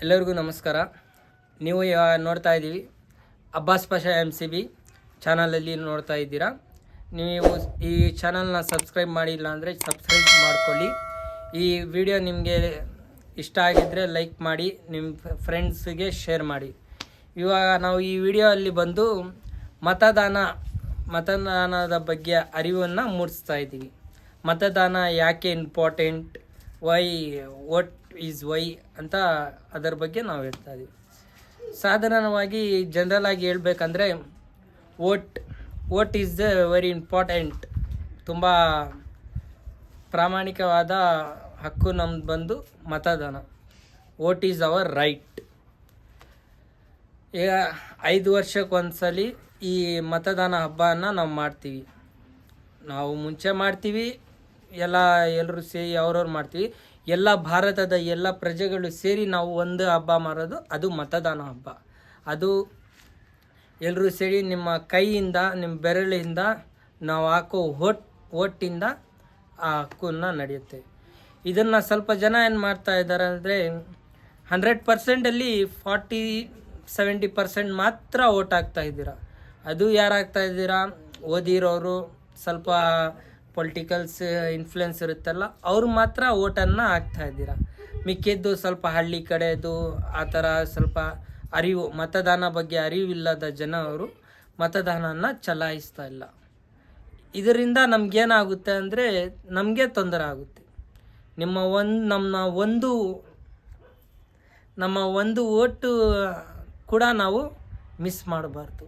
ಎಲ್ಲರಿಗೂ ನಮಸ್ಕಾರ. ನೀವು ನೋಡ್ತಾ ಇದ್ದೀವಿ ಅಬ್ಬಾಸ್ ಪಾಷಾ MCB ಚಾನಲಲ್ಲಿ ನೋಡ್ತಾ ಇದ್ದೀರಾ. ನೀವು ಈ ಚಾನಲ್ನ ಸಬ್ಸ್ಕ್ರೈಬ್ ಮಾಡಿಲ್ಲ ಅಂದರೆ ಸಬ್ಸ್ಕ್ರೈಬ್ ಮಾಡ್ಕೊಳ್ಳಿ. ಈ ವಿಡಿಯೋ ನಿಮಗೆ ಇಷ್ಟ ಆಗಿದ್ದರೆ ಲೈಕ್ ಮಾಡಿ, ನಿಮ್ಮ ಫ್ರೆಂಡ್ಸಿಗೆ ಶೇರ್ ಮಾಡಿ. ಇವಾಗ ನಾವು ಈ ವಿಡಿಯೋ ಅಲ್ಲಿ ಬಂದು ಮತದಾನದ ಬಗ್ಗೆ ಅರಿವನ್ನು ಮೂಡಿಸ್ತಾ ಇದ್ದೀವಿ. ಮತದಾನ ಯಾಕೆ ಇಂಪಾರ್ಟೆಂಟ್, ವಾಟ್ ಈಸ್ ವೈ ಅಂತ ಅದರ ಬಗ್ಗೆ ನಾವು ಹೇಳ್ತಾ ಇದ್ದೀವಿ. ಸಾಧಾರಣವಾಗಿ ಜನರಲ್ ಆಗಿ ಹೇಳ್ಬೇಕಂದ್ರೆ ವೋಟ್ ಈಸ್ ವೆರಿ ಇಂಪಾರ್ಟೆಂಟ್. ತುಂಬ ಪ್ರಾಮಾಣಿಕವಾದ ಹಕ್ಕು ನಮ್ದು ಬಂದು ಮತದಾನ. Vote is our right. ಈಗ 5 ವರ್ಷಕ್ಕೊಂದ್ಸಲಿ ಈ ಮತದಾನ ಹಬ್ಬನ ನಾವು ಮಾಡ್ತೀವಿ. ನಾವು ಮುಂಚೆ ಮಾಡ್ತೀವಿ, ಎಲ್ಲರೂ ಸೇರಿ ಅವ್ರವ್ರು ಮಾಡ್ತೀವಿ. ಎಲ್ಲ ಭಾರತದ ಎಲ್ಲ ಪ್ರಜೆಗಳು ಸೇರಿ ನಾವು ಒಂದು ಹಬ್ಬ ಮಾಡೋದು, ಅದು ಮತದಾನ ಹಬ್ಬ. ಅದು ಎಲ್ಲರೂ ಸೇರಿ ನಿಮ್ಮ ಕೈಯಿಂದ, ನಿಮ್ಮ ಬೆರಳಿಂದ ನಾವು ಹಾಕೋ ಓಟಿಂದ ಆ ಹಕ್ಕನ್ನು ನಡೆಯುತ್ತೆ. ಇದನ್ನು ಸ್ವಲ್ಪ ಜನ ಏನು ಮಾಡ್ತಾ ಇದ್ದಾರೆ ಅಂದರೆ 100%ಅಲ್ಲಿ 40-70% ಮಾತ್ರ ಓಟ್ ಹಾಕ್ತಾ ಇದ್ದೀರಾ. ಅದು ಯಾರು ಹಾಕ್ತಾ ಇದ್ದೀರಾ? ಓದಿರೋರು, ಸ್ವಲ್ಪ ಪೊಲಿಟಿಕಲ್ಸ್ ಇನ್ಫ್ಲುಯೆನ್ಸ್ ಇರುತ್ತಲ್ಲ, ಅವ್ರು ಮಾತ್ರ ಓಟನ್ನು ಹಾಕ್ತಾ ಇದ್ದೀರಾ. ಮಿಕ್ಕಿದ್ದು ಸ್ವಲ್ಪ ಹಳ್ಳಿ ಕಡೆದು ಆ ಥರ ಸ್ವಲ್ಪ ಮತದಾನ ಬಗ್ಗೆ ಅರಿವಿಲ್ಲದ ಜನ ಅವರು ಮತದಾನನ ಚಲಾಯಿಸ್ತಾ ಇಲ್ಲ. ಇದರಿಂದ ನಮಗೇನಾಗುತ್ತೆ ಅಂದರೆ ನಮಗೆ ತೊಂದರೆ ಆಗುತ್ತೆ. ನಮ್ಮ ಒಂದು ಓಟು ಕೂಡ ನಾವು ಮಿಸ್ ಮಾಡಬಾರ್ದು.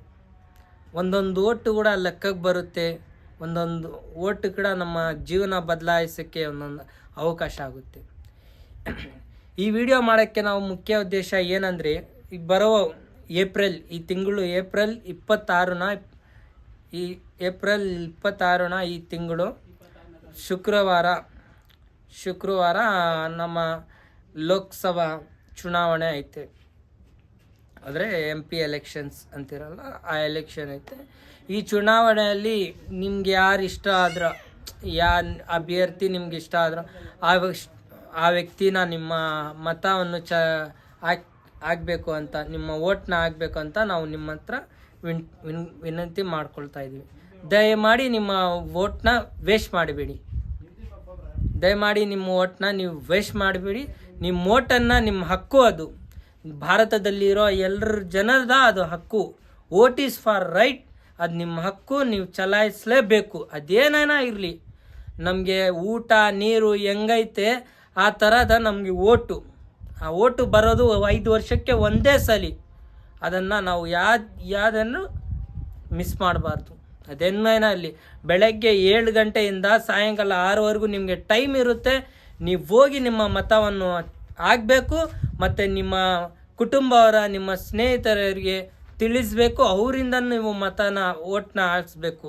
ಒಂದೊಂದು ಓಟು ಕೂಡ ಲೆಕ್ಕಕ್ಕೆ ಬರುತ್ತೆ. ಒಂದೊಂದು ಓಟು ಕೂಡ ನಮ್ಮ ಜೀವನ ಬದಲಾಯಿಸೋಕ್ಕೆ ಒಂದೊಂದು ಅವಕಾಶ ಆಗುತ್ತೆ. ಈ ವಿಡಿಯೋ ಮಾಡೋಕ್ಕೆ ನಾವು ಮುಖ್ಯ ಉದ್ದೇಶ ಏನಂದರೆ, ಈ ಬರೋ ಈ ತಿಂಗಳು ಏಪ್ರಿಲ್ 26ನ ಈ ತಿಂಗಳು ಶುಕ್ರವಾರ ನಮ್ಮ ಲೋಕಸಭಾ ಚುನಾವಣೆ ಐತೆ. ಅಂದರೆ MP ಎಲೆಕ್ಷನ್ಸ್ ಅಂತಿರಲ್ಲ, ಆ ಎಲೆಕ್ಷನ್ ಐತೆ. ಈ ಚುನಾವಣೆಯಲ್ಲಿ ನಿಮ್ಗೆ ಯಾರು ಇಷ್ಟ ಆದ್ರೆ, ಅಭ್ಯರ್ಥಿ ನಿಮ್ಗೆ ಇಷ್ಟ ಆದ್ರೆ ಆ ವ್ಯಕ್ತಿನ ನಿಮ್ಮ ಮತವನ್ನು ಆಗಬೇಕು ಅಂತ, ನಿಮ್ಮ ಓಟ್ನ ಆಗಬೇಕು ಅಂತ ನಾವು ನಿಮ್ಮ ಹತ್ರ ವಿನಂತಿ ಮಾಡ್ಕೊಳ್ತಾ ಇದ್ದೀವಿ. ದಯಮಾಡಿ ನಿಮ್ಮ ಓಟ್ನ ವೇಸ್ಟ್ ಮಾಡಬೇಡಿ. ನಿಮ್ಮ ಓಟನ್ನು, ನಿಮ್ಮ ಹಕ್ಕು ಅದು. ಭಾರತದಲ್ಲಿರೋ ಎಲ್ಲರ ಜನರದ ಅದು ಹಕ್ಕು. Vote is for right. ಅದು ನಿಮ್ಮ ಹಕ್ಕು, ನೀವು ಚಲಾಯಿಸಲೇಬೇಕು. ಅದೇನೇನ ಇರಲಿ, ನಮಗೆ ಊಟ ನೀರು ಹೆಂಗೈತೆ ಆ ಥರದ ನಮಗೆ ಓಟು. ಆ ಓಟು ಬರೋದು 5 ವರ್ಷಕ್ಕೆ ಒಂದೇ ಸಲ. ಅದನ್ನು ನಾವು ಯಾವುದನ್ನು ಮಿಸ್ ಮಾಡಬಾರ್ದು. ಅದೇನೇನ ಅಲ್ಲಿ ಬೆಳಗ್ಗೆ 7 ಗಂಟೆಯಿಂದ ಸಾಯಂಕಾಲ 6ವರೆಗೂ ನಿಮಗೆ ಟೈಮ್ ಇರುತ್ತೆ. ನೀವು ಹೋಗಿ ನಿಮ್ಮ ಮತವನ್ನು ಆಗಬೇಕು. ಮತ್ತು ನಿಮ್ಮ ಕುಟುಂಬವರ, ನಿಮ್ಮ ಸ್ನೇಹಿತರಿಗೆ ತಿಳಿಸ್ಬೇಕು. ಅವರಿಂದ ನೀವು ಓಟ್ನ ಹಾಕಿಸ್ಬೇಕು.